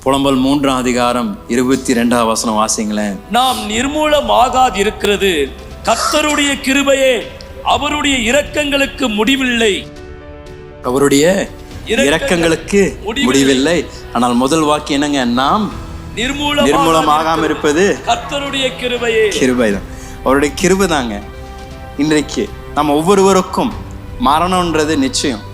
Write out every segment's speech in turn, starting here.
புலம்பல் 3:22 வாசிங்களேன். நாம் நிர்மூலமாகாது இருக்கிறது கர்த்தருடைய கிருபையே, அவருடைய இரக்கங்களுக்கு முடிவில்லை. அவருடைய இரக்கங்களுக்கு முடிவில்லை. ஆனால் முதல் வாக்கியம் என்னங்க? நாம் நிர்மூலமாகாம இருப்பது கர்த்தருடைய கிருபையே. கிருபைதான், அவருடைய கிருபை தாங்க. இன்றைக்கு நம்ம ஒவ்வொருவருக்கும் மரணம்ன்றது நிச்சயம்,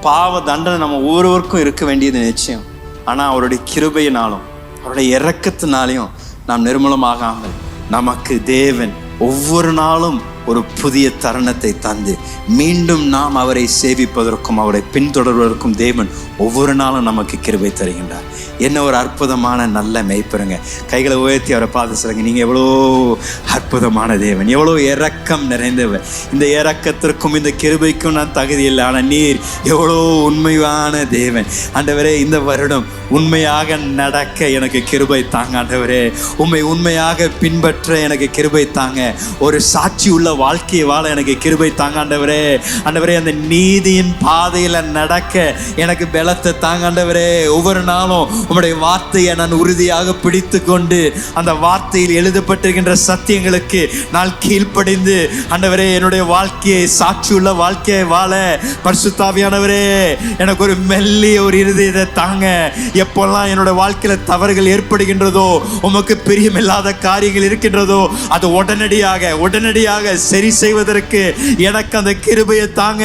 பாவ தண்டனை நம்ம ஒவ்வொருவருக்கும் இருக்க வேண்டியது நிச்சயம். ஆனால் அவருடைய கிருபையினாலும் அவருடைய இரக்கத்தினாலையும் நாம் நிர்மூலமாகாமல் நமக்கு தேவன் ஒவ்வொரு நாளும் ஒரு புதிய தருணத்தை தந்து மீண்டும் நாம் அவரை சேவிப்பதற்கும் அவரை பின்தொடர்வதற்கும் தேவன் ஒவ்வொரு நாளும் நமக்கு கிருபை தருகின்றார். என்ன ஒரு அற்புதமான நல்ல மேய்ப்பருங்க. கைகளை உயர்த்தி அவரை பார்த்து சொல்லுங்க, நீங்கள் எவ்வளோ அற்புதமான தேவன், எவ்வளோ இரக்கம் நிறைந்தவர். இந்த இரக்கத்திற்கும் இந்த கிருபைக்கும் நான் தகுதி இல்லை, ஆனால் நீர் எவ்வளோ உண்மையான தேவன். ஆண்டவரே, இந்த வருடம் உண்மையாக நடக்க எனக்கு கிருபை தாங்க ஆண்டவரே. உண்மை உண்மையாக பின்பற்ற எனக்கு கிருபை தாங்க. ஒரு சாட்சி உள்ள வாழ்க்கையை வாழ எனக்கு கிருபை தாங்க ஆண்டவரே. ஆண்டவரே, அந்த நீதியின் பாதையில நடக்க எனக்கு பலத்தை தாங்க ஆண்டவரே. ஒவ்வொரு நாளும் உம்முடைய வார்த்தையை நான் உறுதியாக பிடித்து கொண்டு அந்த வார்த்தையில் எழுதப்பட்டிருக்கின்ற சத்தியங்களுக்கு நான் கீழ்ப்படிந்து ஆண்டவரே என்னுடைய வாழ்க்கையை சாட்சி உள்ள வாழ்க்கையை வாழ பரிசுத்த ஆவியானவரே எனக்கு ஒரு மெல்லிய ஒரு இருதயத்தை தாங்க. எப்பெல்லாம் என்னுடைய வாழ்க்கையில தவறுகள் ஏற்படுகின்றதோ, உமக்கு பிரியமில்லாத காரியங்கள் இருக்கின்றதோ, அது உடனடியாக சரி செய்வதற்கு எனக்கு அந்த கிருபையை தாங்க.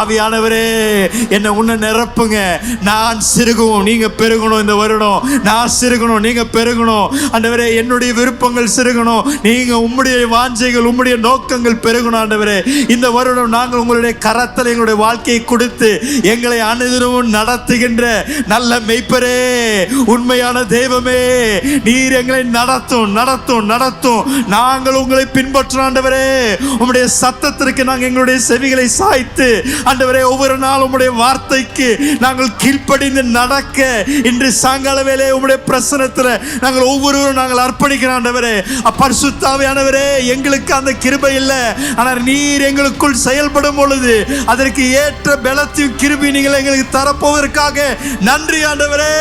ஆவியானவரே, என்னை உன்னை நிரப்புங்க. நான் சிறுகும், நீங்க பெருகணும். இந்த வருடம் நான் சிறுகணும், நீங்க பெருகணும். ஆண்டவரே, என்னுடைய விருப்பங்கள் சிறுகணும், நீங்க உம்முடைய வாஞ்சைகள் உம்முடைய நோக்கங்கள் பெருகணும். ஆண்டவரே, இந்த வருடம் நாங்கள் உங்களுடைய கரத்தில் எங்களுடைய வாழ்க்கையை கொடுத்து எங்களை அனுதினமும் நடத்துகின்ற நல்ல மெய்ப்பரே, உண்மையான தெய்வமே, நீர் எங்களை நடத்தும். நாங்கள் உங்களை பின்பற்றோம் ஆண்டவரே. உம்முடைய சத்தத்திற்கு நாங்கள் எங்களுடைய செவிகளை சாய்த்து ஆண்டவரே ஒவ்வொரு நாள் உம்முடைய வார்த்தைக்கு நாங்கள் கீழ்ப்படிந்து நடக்க இன்று சாயங்கால வேளை உம்முடைய பிரசன்னத்தில் நாங்கள் ஒவ்வொருவரும் நாங்கள் அர்ப்பணிக்கிறோம் ஆண்டவரே. பரிசுத்த ஆவியானவரே, எங்களுக்கு அந்த கிருபை இல்லை, ஆனால் நீர் எங்களுக்குள் செயல்படும் பொழுது அதற்கு ஏற்ற பலத்தையும் கிருபை நீங்கள் எங்களுக்கு தரப்போவதற்காக நன்றி ஆண்டவரே.